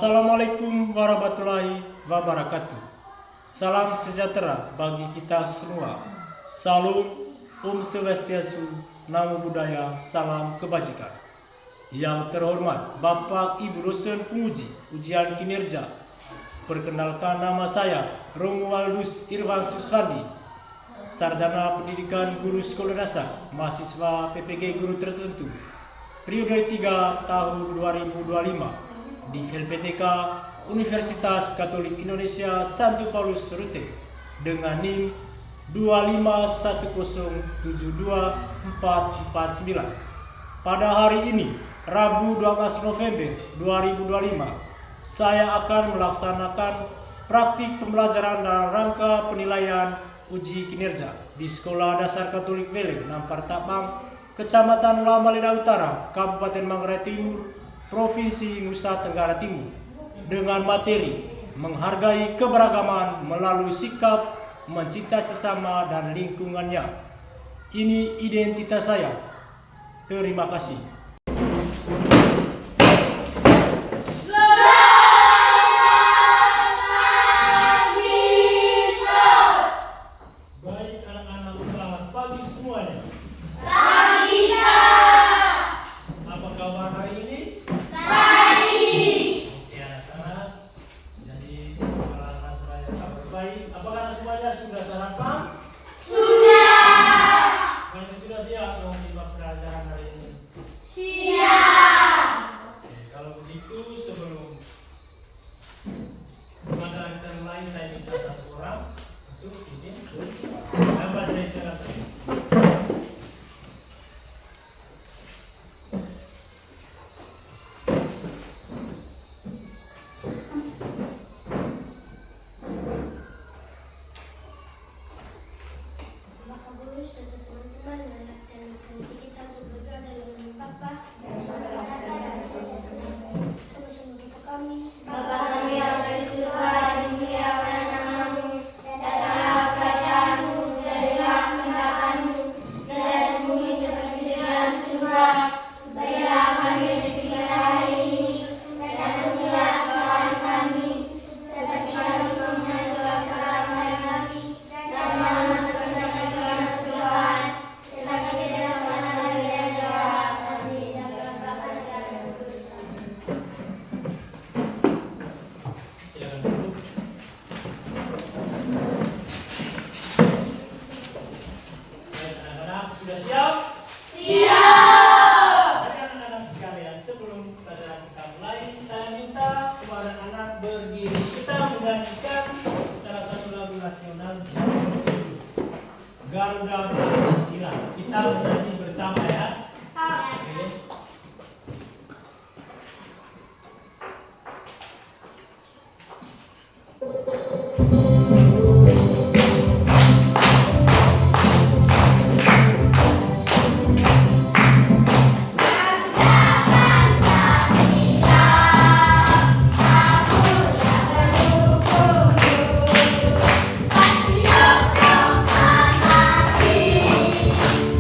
Assalamualaikum warahmatullahi wabarakatuh. Salam sejahtera bagi kita semua. Salam, Om Swastiastu, Namo Buddhaya, salam kebajikan. Yang terhormat Bapak Ibu dosen penguji ujian kinerja, perkenalkan nama saya Romualdus Irfan Susandi, Sarjana Pendidikan Guru Sekolah Dasar, mahasiswa PPG Guru Tertentu, periode 3 tahun 2025 di LPTK Universitas Katolik Indonesia Santo Paulus Rute dengan NIM 251072449. Pada hari ini, Rabu 12 November 2025, saya akan melaksanakan praktik pembelajaran dalam rangka penilaian uji kinerja di Sekolah Dasar Katolik Wele, Nampar Tapang, Kecamatan Lamaleda Utara, Kabupaten Manggarai Timur, Provinsi Nusa Tenggara Timur, dengan materi menghargai keberagaman melalui sikap mencintai sesama dan lingkungannya. Ini identitas saya. Terima kasih. Baik anak-anak, selamat pagi semuanya. Pagi, Kak. Apa kabar hari ini? Baik. Oke anak-anak, jadi anak-anak semuanya kabar baik. Apakah anak semuanya sudah sarapan? Sudah. Semuanya sudah siap untuk pelajaran hari ini? Siap. Oke, kalau begitu sebelum pelajaran kita mulai, saya minta satu orang untuk izin gambar dari sana tadi. Sudah siap? Siap! Baik anak-anak sekalian, sebelum pelajaran kita mulai, saya minta kepada anak berdiri. Kita menyanyikan salah satu lagu nasional Garuda Pancasila. Kita menyanyi bersama ya. Oke.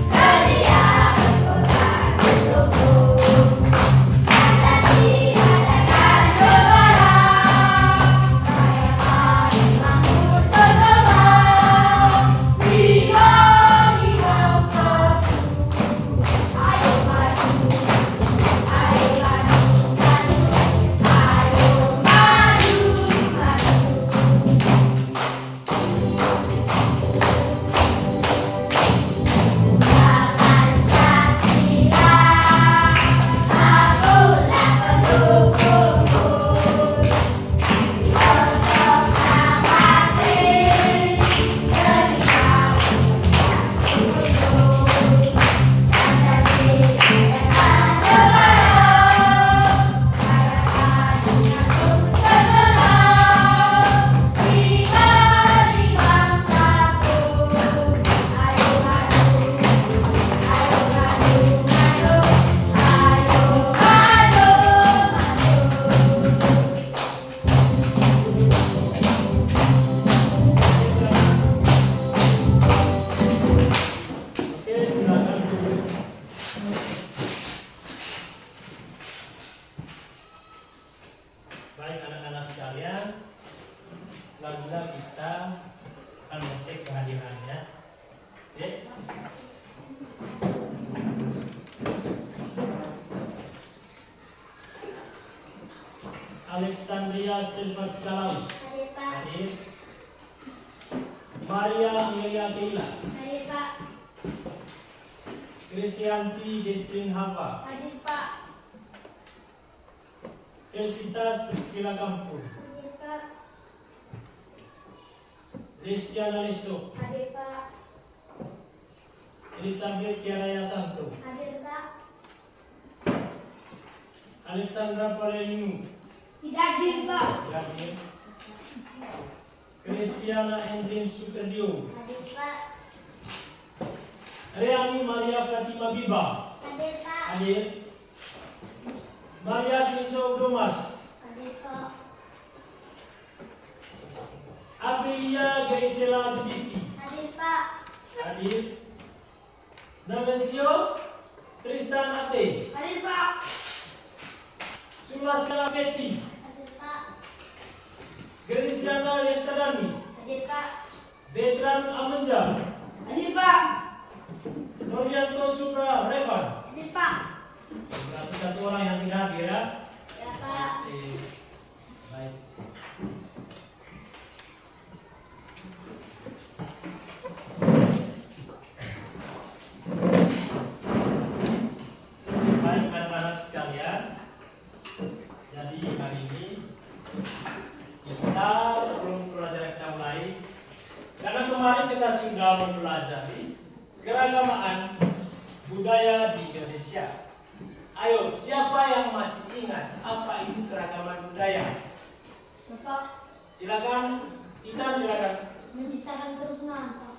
Seri kita akan mengecek kehadirannya. Oke. Alexandria Silva Kalawis. Hadir Pak. Hadir. Maria Amelia Keila. Hadir Pak. Kristianti Destin Hava. Hadir Pak. Felicitas Priscilla Kampung. Hadir Pak. Rizkiana Liso. Hadir Pak. Elizabeth Kiaraya Santo. Hadir Pak. Alexandra Paleniu. Tidak hadir Pak. Hadir. Kristiana Endrin Sukerdio. Hadir Pak. Reani Maria Fatima Biba. Hadir Pak. Hadir. Maria Finiso Domas. Hadir Pak. Aprilia Gaisela Juditi. Hadir Pak. Hadir. Navensio Tristan Ate. Hadir Pak. Sulastana Feti. Hadir Pak. Grisiana Yestadani. Hadir Pak. Betran Amenja. Hadir Pak. Norianto Supra Revan. Hadir Pak. Berarti satu orang yang tidak hadir ya. Ya Pak. Baik. Baik anak-anak sekalian. Jadi hari ini kita sebelum pelajaran kita mulai, karena kemarin kita sudah mempelajari keragamaan budaya di Indonesia. Ayo, siapa yang masih ingat apa itu keragaman budaya? Bapak Silakan, kita silakan. menciptakan kerukunan Pak.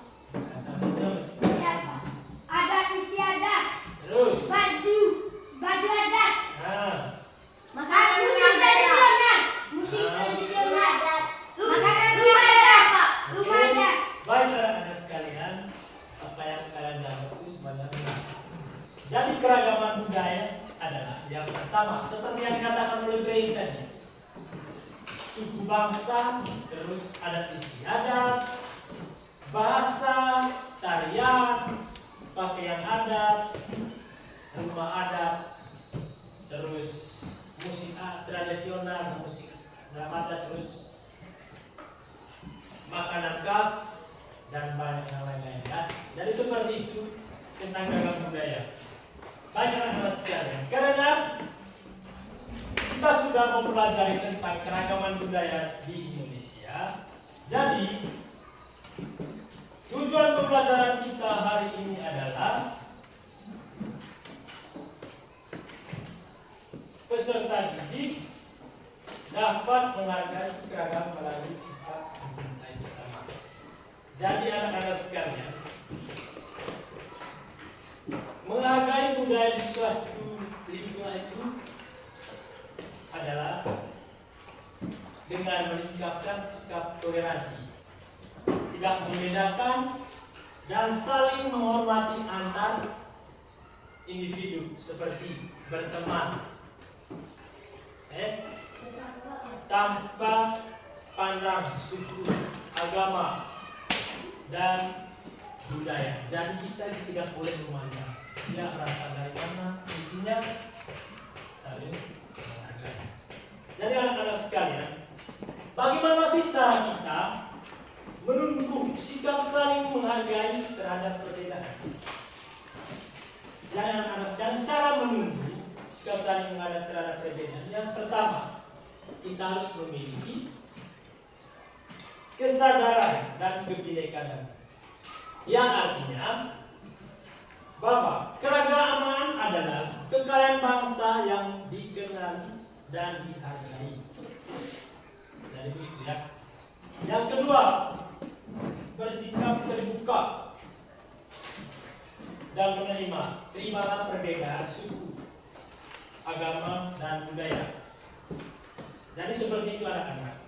Terus, Adat istiadat. terus. Baju adat. Nah, Makanan musik tradisional. Musik tradisional. Makanan rumah adat Pak. Rumah adat. baik anak-anak sekalian, apa yang kalian dapat itu sebenarnya benar. Jadi keragaman budaya adalah yang pertama, seperti yang dikatakan oleh Bey tadi, suku bangsa, terus adat istiadat, bahasa, tarian, pakaian adat, rumah adat, terus musik tradisional, musik drama, terus makanan khas dan banyak yang lain-lain ya. Jadi seperti itu tentang keragaman budaya. Baik anak-anak sekalian, karena kita sudah mempelajari tentang keragaman budaya di Indonesia, jadi tujuan pembelajaran kita hari ini adalah peserta didik dapat menghargai keragaman melalui sifat mencintai sesama. Jadi anak-anak sekalian, menghargai budaya di suatu lingkungan itu adalah dengan meningkatkan sikap toleransi, tidak membedakan dan saling menghormati antar individu seperti berteman, tanpa pandang suku, agama, dan budaya. Jadi kita tidak boleh memandang dia berasal dari mana, intinya saling menghargai. Jadi anak-anak sekalian, bagaimana sih cara kita menumbuh sikap saling menghargai terhadap perbedaan? Jadi anak-anak sekalian, cara menumbuh sikap saling menghargai terhadap perbedaan, yang pertama, kita harus memiliki kesadaran dan kebinekaan, yang artinya bahwa keragaman adalah kekayaan bangsa yang dikenali dan dihargai. Jadi begitu ya. Yang kedua, bersikap terbuka dan menerima, terimalah perbedaan suku, agama, dan budaya. Jadi seperti itu anak-anak.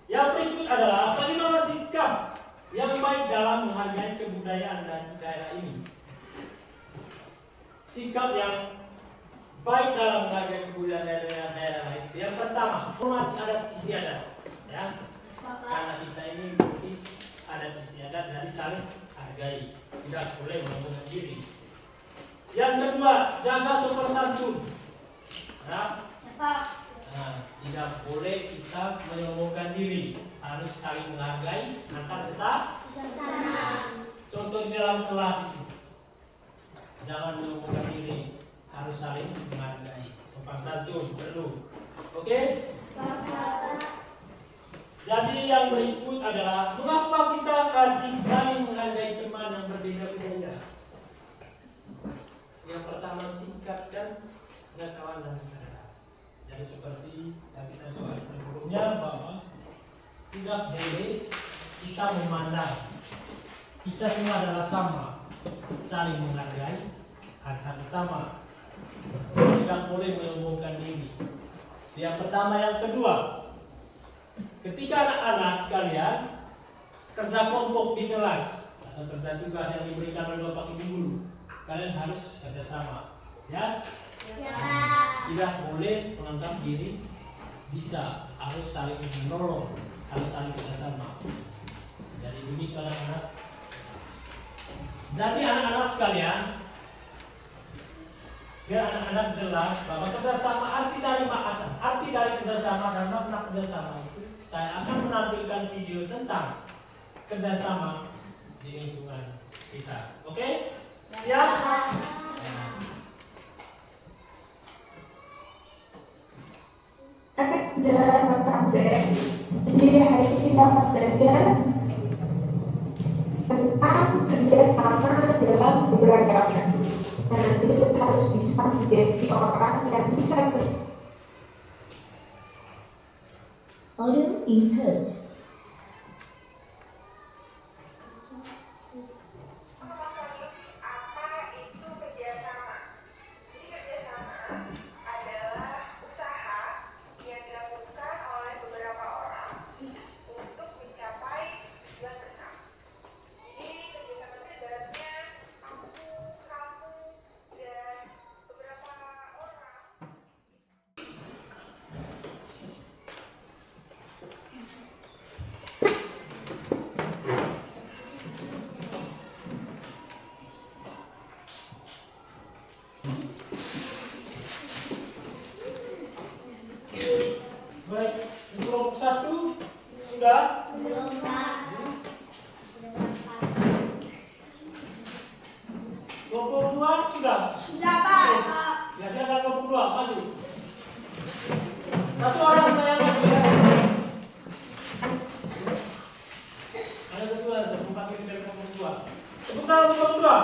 Yang berikut adalah bagaimana sikap yang baik dalam menghargai kebudayaan dan daerah ini. Sikap yang baik dalam menghargai kebudayaan daerah lain. Yang pertama, hormati adat istiadat. Ya. Karena kita ini mungkin adat istiadat dari saling hargai, tidak boleh menyombongkan diri. Yang kedua, jaga sopan santun. Nah, tidak boleh kita menyombongkan diri, harus saling menghargai antar sesama. Contoh di dalam kelas itu, jangan menyombongkan diri, harus saling menghargai. Sopan santun perlu. Oke? Jadi yang berikut adalah mengapa kita wajib saling menghargai teman yang berbeda-beda. Yang pertama, tingkatkan pengetahuan dan kesadaran. Jadi seperti yang kita soal sebelumnya, bahwa tidak boleh kita memandang kita semua adalah sama, saling menghargai antar sesama. Tidak boleh menyombongkan diri. Yang pertama. Yang kedua, ketika anak-anak sekalian kerja kelompok di kelas atau kerja tugas yang diberikan oleh Bapak Ibu guru, kalian harus kerjasama, ya. Tidak boleh menganggap diri bisa, harus saling menolong, harus saling kerjasama. Jadi begitu anak-anak. Jadi anak-anak sekalian, biar anak-anak jelas bahwa kerjasama, arti dari kerjasama dan makna kerjasama itu, saya akan menampilkan video tentang kerjasama di lingkungan kita. Oke? Siap? Oke, sudah sampai. Jadi hari ini kita akan belajar tentang kerjasama dalam keberagaman. Dan nanti kita harus bisa menjadi orang yang bisa Audio input. Baik, untuk satu sudah. Belum, Pak. Kelompok dua sudah. Sudah, Pak. Ya, silakan kelompok dua, maju. Satu orang saya maju ya. Ada kedua, saya buka pintu dari kelompok dua. Tepuk tangan untuk kelompok dua.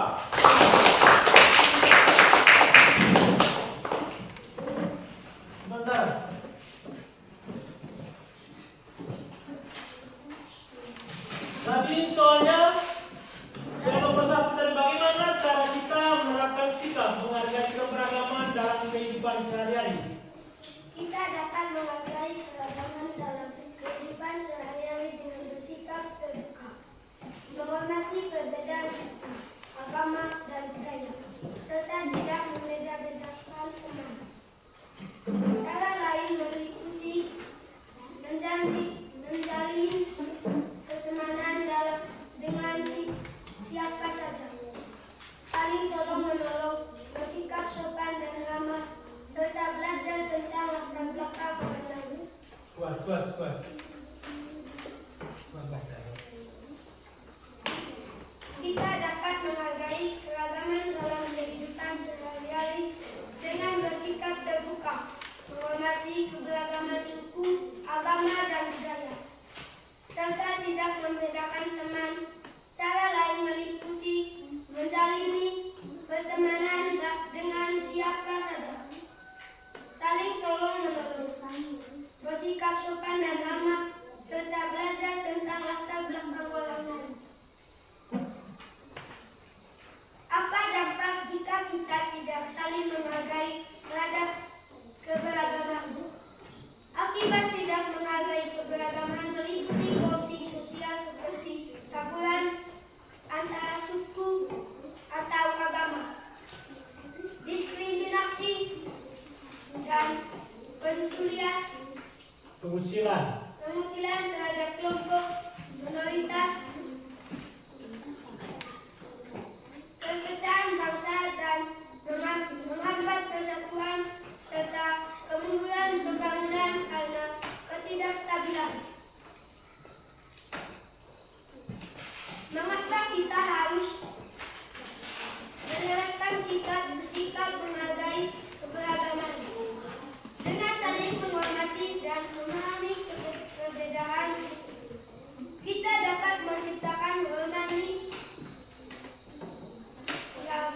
Sebentar. Tadi soalnya saya nomor satu, dan bagaimana cara kita menerapkan sikap menghargai keberagaman dalam kehidupan sehari-hari. Kita dapat menghargai keragaman dalam kehidupan sehari-hari dengan bersikap terbuka, menghormati perbedaan suku, agama, dan budaya, serta tidak membeda-bedakan teman. Cara lain meliputi menjalin pertemanan dengan siapa saja, saling tolong-menolong, bersikap sopan dan ramah, serta belajar tentang latar belakang orang lain. Kuat. Baca. Kita dapat menghargai keragaman dalam kehidupan sehari-hari dengan bersikap terbuka, menghormati keberagaman suku, agama, dan budaya, serta tidak membedakan teman. Cara lain meliputi menjalin pertemanan dengan siapa saja, saling tolong-menolong, bersikap sopan dan ramah, serta belajar tentang latar belakang orang lain. Apa dampak jika kita tidak saling menghargai terhadap keberagaman? Akibat tidak menghargai keberagaman meliputi konflik sosial seperti taburan antara suku atau agama, diskriminasi, dan pengucilan Pengucilan. terhadap kelompok bersikap menghargai keberagaman. Dengan saling menghormati dan memahami perbedaan, kita dapat menciptakan harmoni yang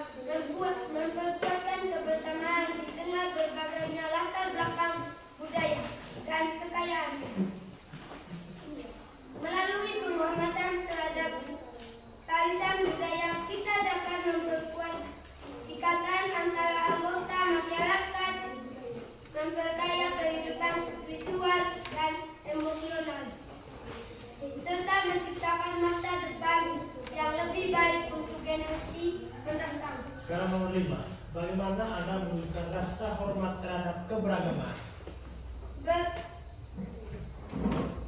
memperkuatkan kebersamaan di tengah berbagainya latar belakang budaya dan kekayaan. Melalui penghormatan terhadap kaisan budaya, kita dapat memperkuat ikatan antara anggota masyarakat, memperkaya kehidupan spiritual dan emosional, serta menciptakan masa depan yang lebih baik untuk generasi mendatang. Sekarang nomor 5. Bagaimana Anda menunjukkan rasa hormat terhadap keberagaman?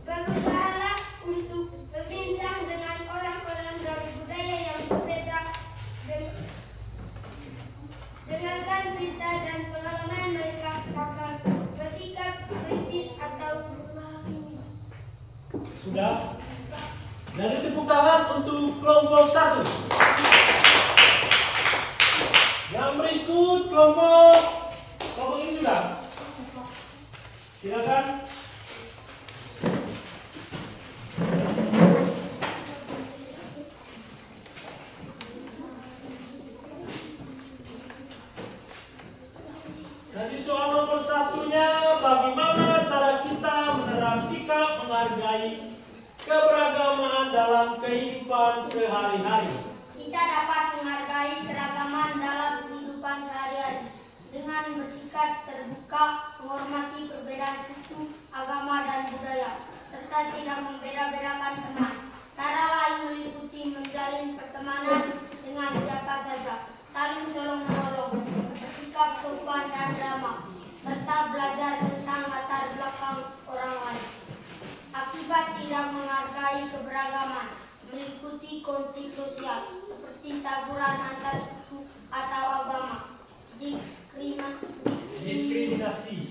Berusahalah untuk berbincang dengan orang-orang dari budaya yang berbeda. Dengarkan cerita dan pengalaman mereka akan bersikap kritis atau Sudah? Jadi tepuk tangan untuk kelompok 1. Yang berikut kelompok ini sudah. Silakan. Jadi soal nomor 1-nya, bagaimana cara kita menerapkan sikap menghargai keberagaman dalam kehidupan sehari-hari? Kita dapat menghargai keragaman dalam kehidupan sehari-hari dengan bersikap terbuka, menghormati perbedaan suku, agama, dan budaya, serta tidak membeda-bedakan teman. Cara lain meliputi menjalin pertemanan dengan siapa saja, saling tolong-menolong, bersikap sopan dan ramah, serta belajar tentang latar belakang orang lain. Akibat tidak menghargai keberagaman meliputi konflik sosial seperti taburan antar suku atau agama, diskriminasi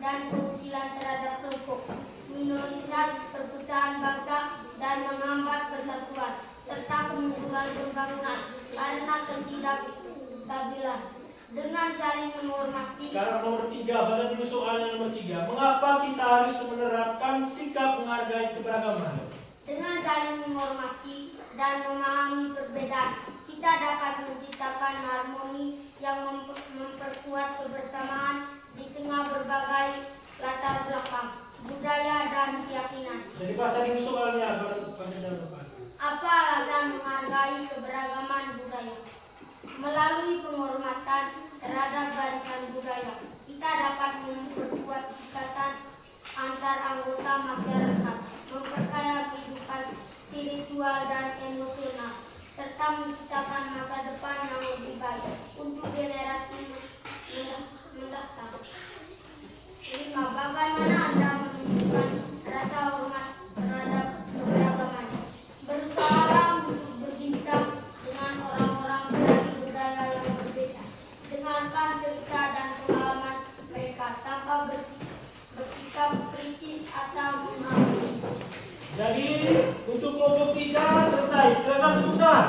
dan pengucilan terhadap kelompok minoritas, perpecahan bangsa, dan menghambat persatuan serta kemunduran pembangunan karena ketidakstabilan. Dengan saling menghormati. Sekarang nomor 3, baca dulu soalnya nomor 3. Mengapa kita harus menerapkan sikap menghargai keberagaman? Dengan saling menghormati dan memahami perbedaan, kita dapat menciptakan harmoni yang memperkuat kebersamaan di tengah berbagai latar belakang, budaya, dan keyakinan. Jadi baca dulu soalnya, baru depan. Apa alasan menghargai keberagaman budaya? Melalui penghormatan terhadap barisan budaya, kita dapat memperkuat ikatan antar anggota masyarakat, memperkaya kehidupan spiritual dan emosional, serta menciptakan masa depan yang lebih baik untuk generasi mendatang. 5. Bagaimana Anda menunjukkan rasa hormat terhadap keberagaman? Berusahalah untuk berbincang dengan orang-orang dari budaya yang berbeda. Dengarkan cerita dan pengalaman mereka tanpa bersikap kritis atau menghakimi. Jadi untuk kelompok 3 selesai. Silakan tuntas.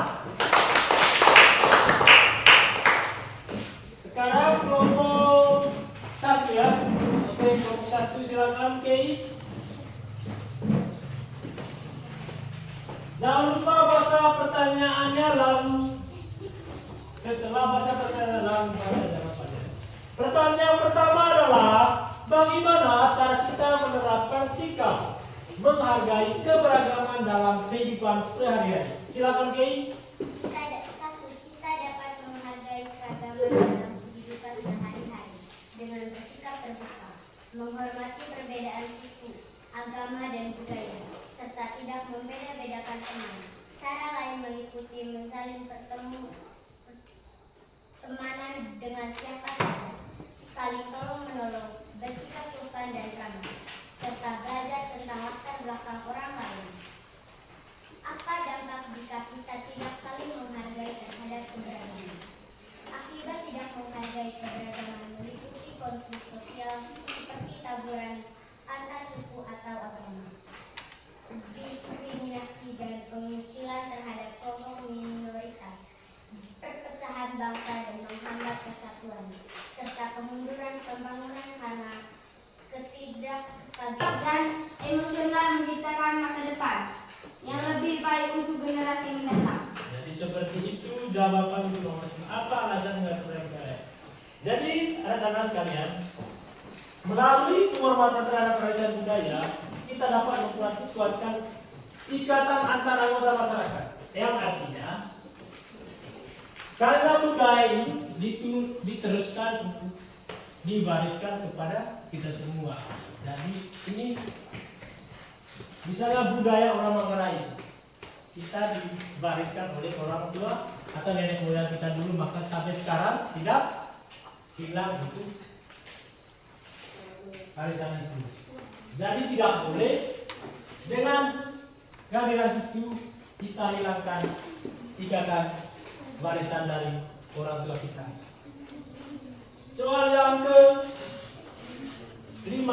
Sekarang kelompok 1 ya. Oke, kelompok 1 silakan Kei. Jangan lupa baca pertanyaannya lalu setelah baca pertanyaan lalu baca jawabannya. Pertanyaan pertama adalah bagaimana cara kita menerapkan sikap menghargai keberagaman dalam kehidupan sehari-hari? Silakan Kei. Kita dapat menghargai keragaman dalam kehidupan sehari-hari dengan bersikap terbuka, menghormati perbedaan suku, agama, dan budaya, serta tidak membeda-bedakan teman. Cara lain meliputi menjalin pertemanan dengan siapa saja, saling tolong-menolong, bersikap sopan dan ramah, serta belajar tentang latar belakang orang lain. Apa dampak jika kita tidak saling menghargai terhadap keberagaman? Akibat tidak menghargai keberagaman meliputi konflik sosial seperti taburan antar suku atau agama, diskriminasi dan pengucilan terhadap kelompok minoritas, sudah Bapak Ibu Bapak, apa alasan mengatur-atur? Jadi anak-anak sekalian, melalui penghormatan terhadap warisan budaya, kita dapat memperkuatkan ikatan antar anggota masyarakat. Yang artinya, karena budaya ini diteruskan untuk diwariskan kepada kita semua. Jadi ini misalnya budaya orang Manggarai, kita diwariskan oleh orang tua atau nenek moyang kita dulu, maka sampai sekarang tidak hilang itu warisan itu. Jadi tidak boleh dengan kehadiran itu kita hilangkan ikatan warisan dari orang tua kita. Soal yang ke-5.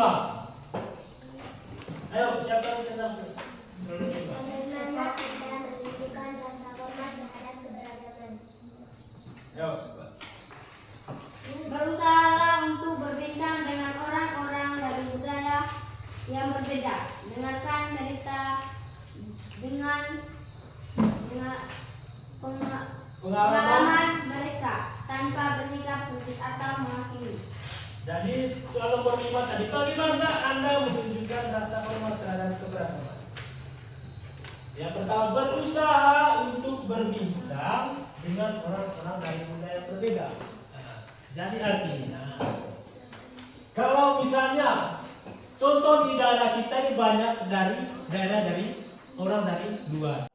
Ayo siapa yang langsung? Bagaimana kita menunjukkan rasa hormat terhadap keberagaman? Ayo. Berusahalah untuk berbincang dengan orang-orang dari budaya yang berbeda. Dengarkan cerita dengan pengalaman mereka tanpa bersikap kritis atau menghakimi. Jadi soal nomor 5 tadi, bagaimana Anda menunjukkan rasa hormat terhadap keberagaman? Yang pertama, berusaha untuk berbincang dengan orang-orang dari budaya berbeda. Jadi artinya, kalau misalnya contoh di daerah kita ini banyak dari daerah dari orang dari luar.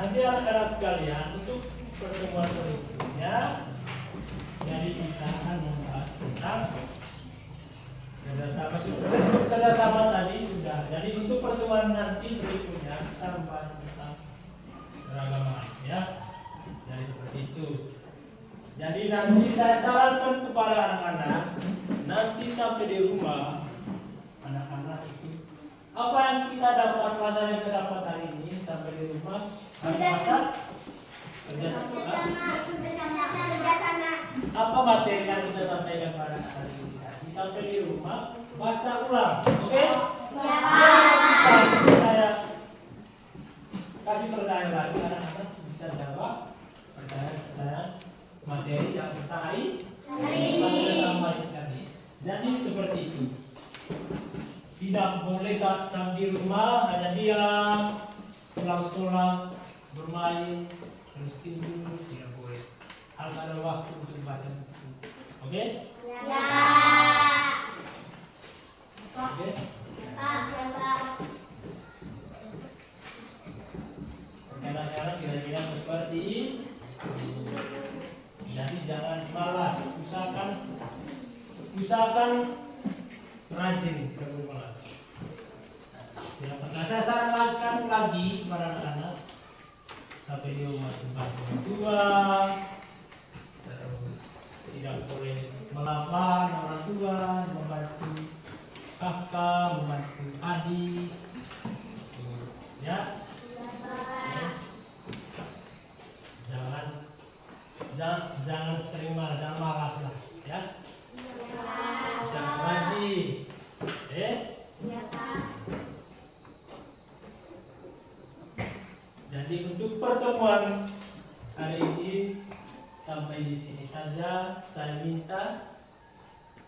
Nanti anak-anak sekalian, untuk pertemuan berikutnya, jadi kita akan membahas tentang kerjasama tadi sudah. Jadi untuk pertemuan nanti berikutnya kita membahas tentang keragaman, ya. Jadi seperti itu. Jadi nanti saya sarankan kepada anak-anak, nanti sampai di rumah, anak-anak itu apa yang kita dapat, pelajaran yang kita dapat hari ini sampai di rumah. Kerjasama. Apa materi yang kita sampaikan pada hari ini? Sampai di rumah baca ulang, oke? Bisa saya kasih pertanyaan lagi, anak-anak bisa jawab pertanyaan materi yang kita hari ini. Jadi seperti itu. Tidak boleh saat di rumah hanya diam, pulang sekolah, bermain, terus tidur, tidak boleh. Harus ada waktu untuk baca buku. Oke? Ya. Oke? Pertanyaan kira-kira seperti ini. Jadi jangan malas, usahakan rajin, jangan malas. Nah, saya sarankan lagi para anak-anak sampai di rumah bantu orang tua, terus tidak boleh melawan orang tua, membantu kakak, membantu adik, ya. Jangan sering marah, jangan marah lah, ya. Jangan rajin, Jadi untuk pertemuan hari ini sampai di sini saja. Saya minta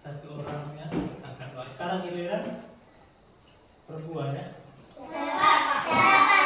Satu orangnya angkat doa. Sekarang giliran perempuan ya. Silakan.